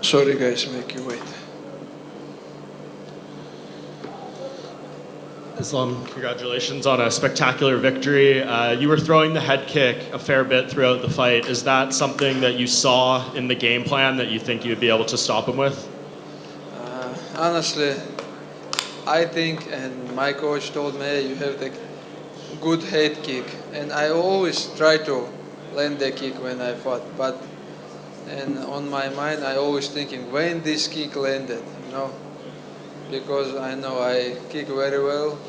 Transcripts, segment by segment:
Sorry guys, make you wait. Islam, congratulations on a spectacular victory. You were throwing the head kick a fair bit throughout the fight. Is that something that you saw in the game plan that you think you'd be able to stop him with? Honestly, I think, and my coach told me, you have the good head kick, and I always try to land the kick when I fought. But and on my mind, I always thinking when this kick landed, because I know I kick very well,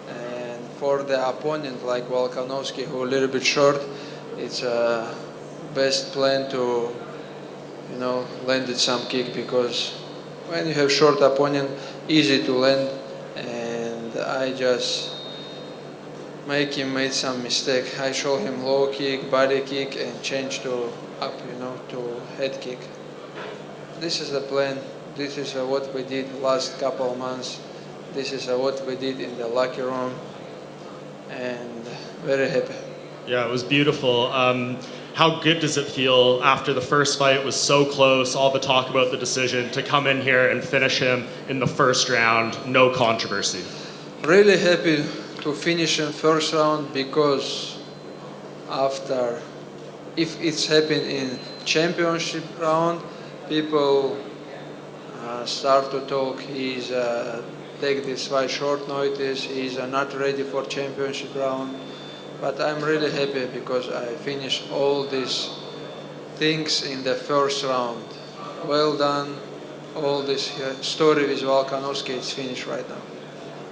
and for the opponent like Volkanovski, who a little bit short, it's a best plan to landed some kick, because when you have short opponent, easy to land, and I just make him made some mistake. I show him low kick, body kick, and change to up, to head kick. This is the plan. This is what we did last couple of months. This is what we did in the locker room, and very happy. Yeah, it was beautiful. How good does it feel after the first fight was so close, all the talk about the decision, to come in here and finish him in the first round, no controversy? Really happy to finish in first round, because after, if it's happened in championship round, people start to talk, he's take this fight short notice, he's not ready for championship round. But I'm really happy because I finished all these things in the first round. Well done. All this story with Volkanovski is finished right now.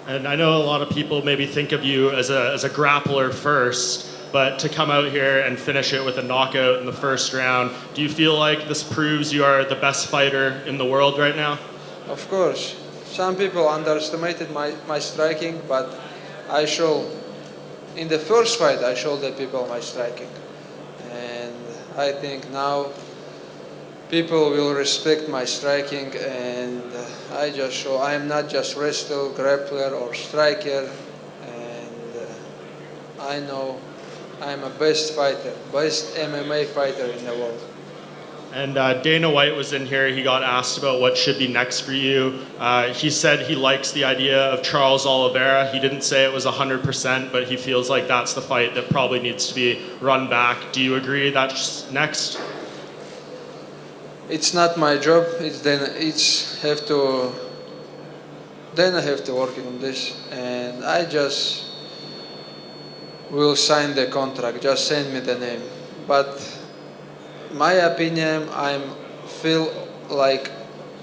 And I know a lot of people maybe think of you as a grappler first, but to come out here and finish it with a knockout in the first round, do you feel like this proves you are the best fighter in the world right now? Of course. Some people underestimated my striking, but I show, in the first fight, I showed the people my striking. And I think now people will respect my striking, and I just show I am not just wrestler, grappler, or striker, and I know I'm a best fighter, best MMA fighter in the world. And Dana White was in here. He got asked about what should be next for you. He said he likes the idea of Charles Oliveira. He didn't say it was 100%, but he feels like that's the fight that probably needs to be run back. Do you agree that's next? It's not my job. It's Dana. Dana have to work on this, and I just will sign the contract. Just send me the name. But my opinion, I feel like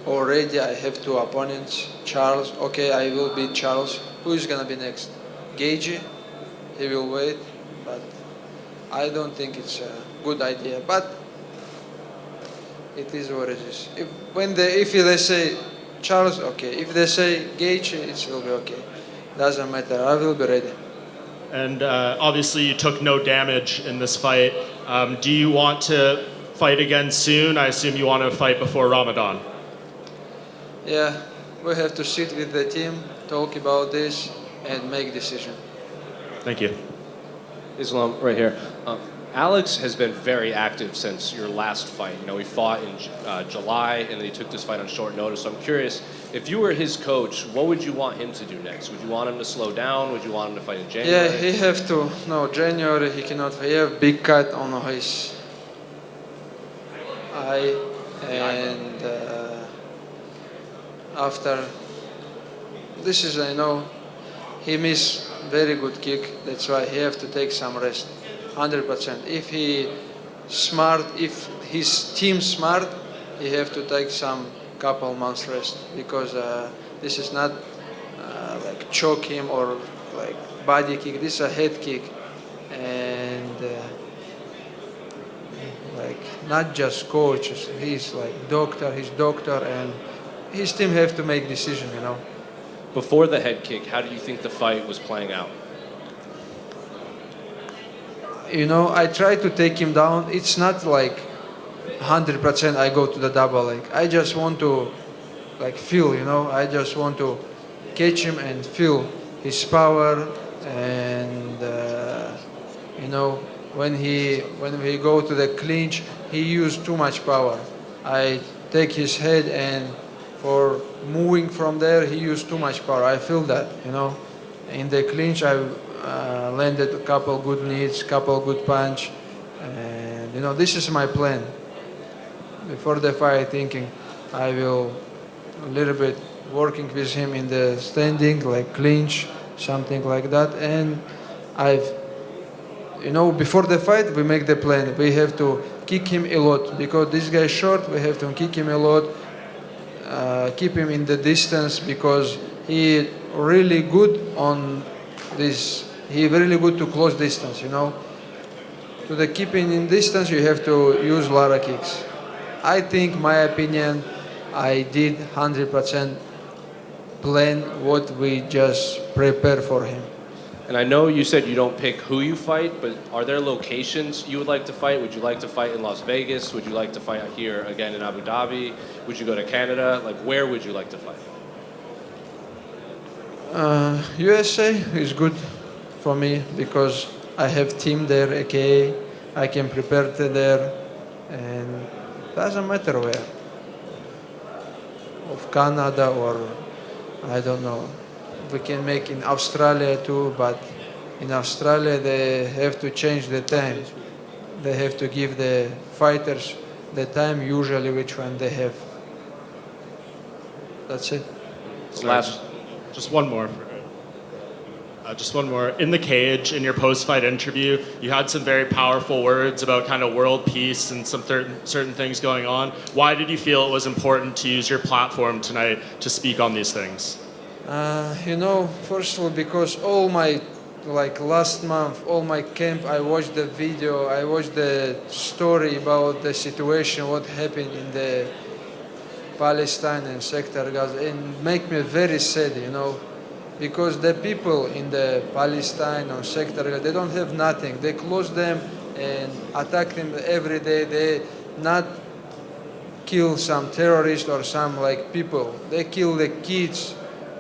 already I have two opponents. Charles, okay, I will beat Charles. Who is gonna be next? Gaethje, he will wait, but I don't think it's a good idea. But it is what it is. If they say Charles, okay. If they say Gaethje, it will be okay. Doesn't matter. I will be ready. And obviously, you took no damage in this fight. Do you want to fight again soon? I assume you want to fight before Ramadan. Yeah, we have to sit with the team, talk about this, and make decision. Thank you. Islam, right here. Alex has been very active since your last fight. He fought in July, and then he took this fight on short notice. So I'm curious, if you were his coach, what would you want him to do next? Would you want him to slow down? Would you want him to fight in January? Yeah, he have to. No, January he cannot. He have big cut on his eye, and after this is, I know, he missed very good kick. That's why he have to take some rest. 100%. If he smart, if his team smart, he have to take some couple months rest, because this is not like choke him or like body kick. This is a head kick, and like not just coaches. He's like doctor. He's doctor, and his team have to make decision. Before the head kick, how do you think the fight was playing out? I try to take him down. It's not like 100% I go to the double leg. I just want to feel, I just want to catch him and feel his power, and you know, when we go to the clinch, he used too much power. I take his head, and for moving from there, he used too much power. I feel that, you know. In the clinch, I landed a couple good knees, couple good punch, and you know, this is my plan. Before the fight, thinking I will a little bit working with him in the standing, like clinch, something like that, and I've, you know, before the fight, we make the plan. We have to kick him a lot because this guy is short. We have to kick him a lot, keep him in the distance because he really good on this. He really good to close distance. You know, to the keeping in distance, you have to use a lot of kicks. I think, my opinion, I did 100% plan what we just prepared for him. And I know you said you don't pick who you fight, but are there locations you would like to fight? Would you like to fight in Las Vegas? Would you like to fight here again in Abu Dhabi? Would you go to Canada? Like, where would you like to fight? USA is good for me because I have team there, aka I can prepare to there, and doesn't matter where. Of Canada or I don't know. We can make in Australia too, but in Australia they have to change the time. They have to give the fighters the time usually which one they have. That's it. Last. Just one more. Just one more. In the cage, in your post-fight interview, you had some very powerful words about kind of world peace and some certain things going on. Why did you feel it was important to use your platform tonight to speak on these things? You know, first of all, because all my, like last month, all my camp, I watched the video, I watched the story about the situation, what happened in the Palestine and Sector Gaza, and make me very sad, you know, because the people in the Palestine or Sector Gaza, they don't have nothing. They close them and attack them every day. They not kill some terrorists or some like people. They kill the kids,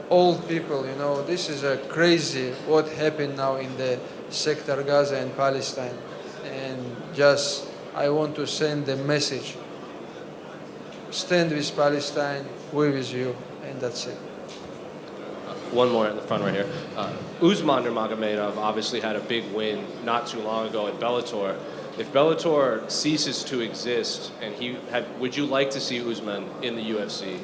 old people, you know. This is a crazy what happened now in the Sector Gaza and Palestine. And just I want to send the message. Stand with Palestine, we with you, and that's it. One more in the front right here. Usman Nurmagomedov obviously had a big win not too long ago at Bellator. If Bellator ceases to exist, and would you like to see Usman in the UFC?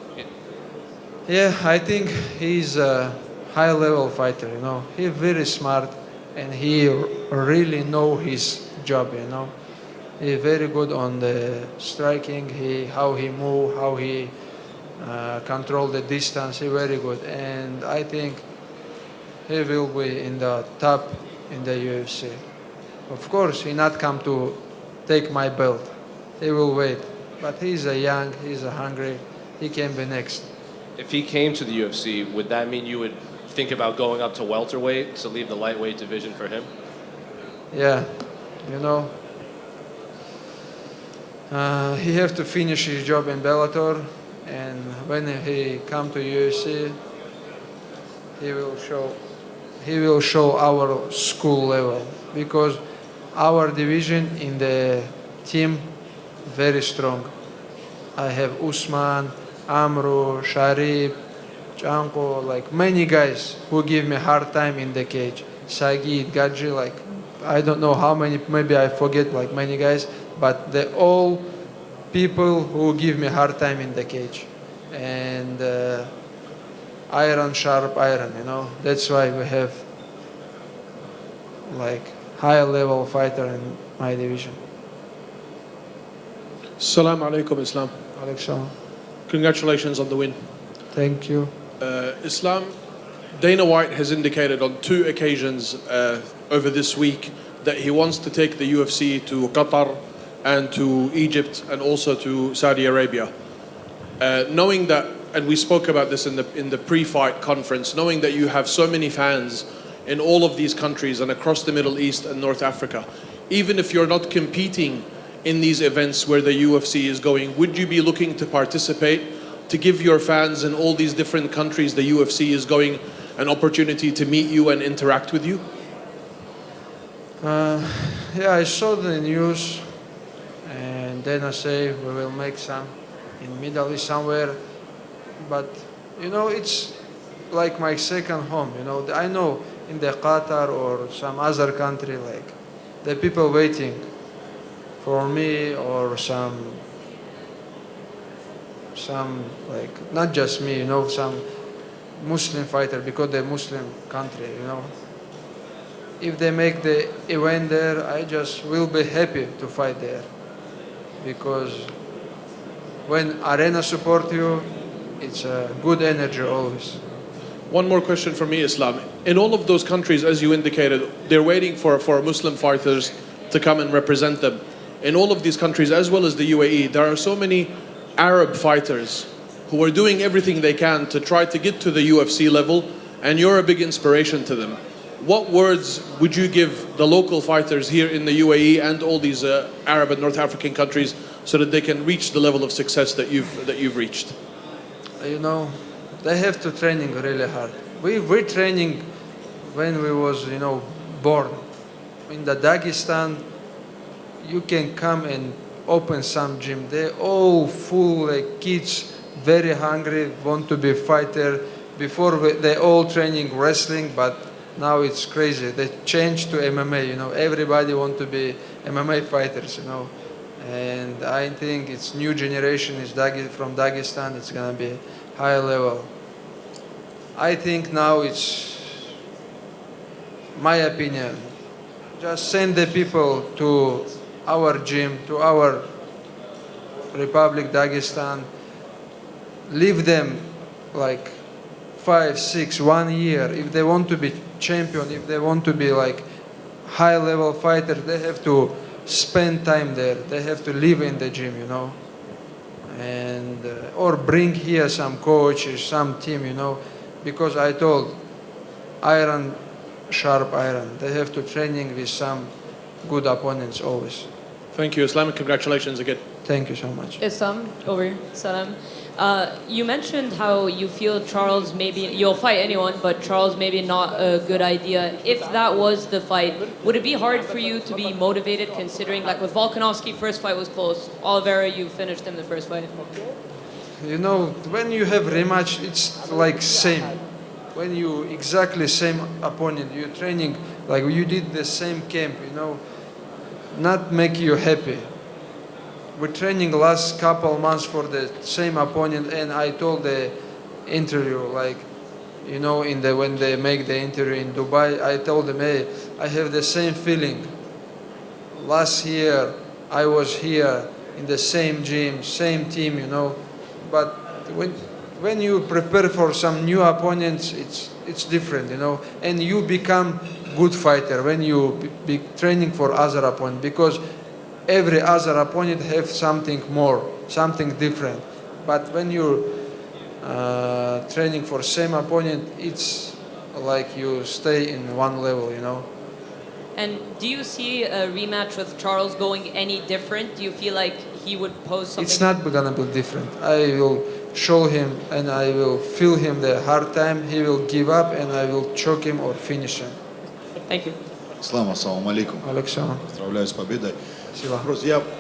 Yeah, I think he's a high-level fighter, you know. He's very smart, and he really know his job, you know. He's very good on the striking, how he move, how he control the distance. He's very good, and I think he will be in the top in the UFC. Of course, he not come to take my belt. He will wait, but he's a young, he's a hungry. He can be next. If he came to the UFC, would that mean you would think about going up to welterweight to leave the lightweight division for him? Yeah, you know, he have to finish his job in Bellator, and when he come to UFC, he will show our school level, because our division in the team very strong. I have Usman, Amru, Sharif, Janko, like many guys who give me hard time in the cage. Sagid, Gadji, like I don't know how many, maybe I forget like many guys, but they all people who give me hard time in the cage. And sharp iron, you know. That's why we have like high level fighter in my division. Assalamu alaikum, Islam. Alexander, Congratulations on the win. thank you. Islam, Dana White has indicated on 2 occasions over this week that he wants to take the UFC to Qatar and to Egypt and also to Saudi Arabia. Knowing that, and we spoke about this in the pre-fight conference, knowing that you have so many fans in all of these countries and across the Middle East and North Africa, even if you're not competing in these events where the UFC is going, would you be looking to participate, to give your fans in all these different countries the UFC is going, an opportunity to meet you and interact with you? Yeah, I saw the news, and then I say we will make some in Middle East somewhere. But it's like my second home. I know in the Qatar or some other country, like the people waiting for me, or some like not just me, some Muslim fighter, because they're Muslim country. If they make the event there, I just will be happy to fight there, because when arena support you, it's a good energy always. One more question from me, Islam. In all of those countries, as you indicated, they're waiting for Muslim fighters to come and represent them. In all of these countries, as well as the UAE, there are so many Arab fighters who are doing everything they can to try to get to the UFC level, and you're a big inspiration to them. What words would you give the local fighters here in the UAE and all these Arab and North African countries so that they can reach the level of success that you've reached? They have to training really hard. We training when we was born. In the Dagestan, you can come and open some gym. They all full, like kids, very hungry, want to be fighter. Before they all training wrestling, but now it's crazy. They changed to MMA. Everybody want to be MMA fighters. And I think it's new generation is from Dagestan. It's gonna be high level. I think now it's my opinion. Just send the people to our gym, to our Republic Dagestan. Leave them like 5, 6, 1 year. If they want to be champion, if they want to be like high level fighter, they have to spend time there. They have to live in the gym, and or bring here some coaches, some team, because I told iron, sharp iron. They have to training with some good opponents always. Thank you, Islam, and congratulations again. Thank you so much. Isam, over here. Salam. You mentioned how you feel Charles you'll fight anyone, but Charles maybe not a good idea. If that was the fight, would it be hard for you to be motivated considering, like with Volkanovski, first fight was close. Oliveira, you finished him the first fight. When you have rematch, it's like same. When you exactly same opponent, you training like you did the same camp, not make you happy. We're training last couple months for the same opponent, and I told the interview, like, when they make the interview in Dubai, I told them, hey, I have the same feeling. Last year, I was here in the same gym, same team, But when you prepare for some new opponents, it's different, And you become good fighter when you be training for other opponent, because every other opponent have something more, something different. But when you're training for same opponent, it's like you stay in one level, And do you see a rematch with Charles going any different? Do you feel like he would pose something? It's not gonna be different. I will show him and I will feel him the hard time. He will give up and I will choke him or finish him. Thank you. Слава, ассаламу алейкум. Александр. Поздравляю с победой. Спасибо. Вопрос. Я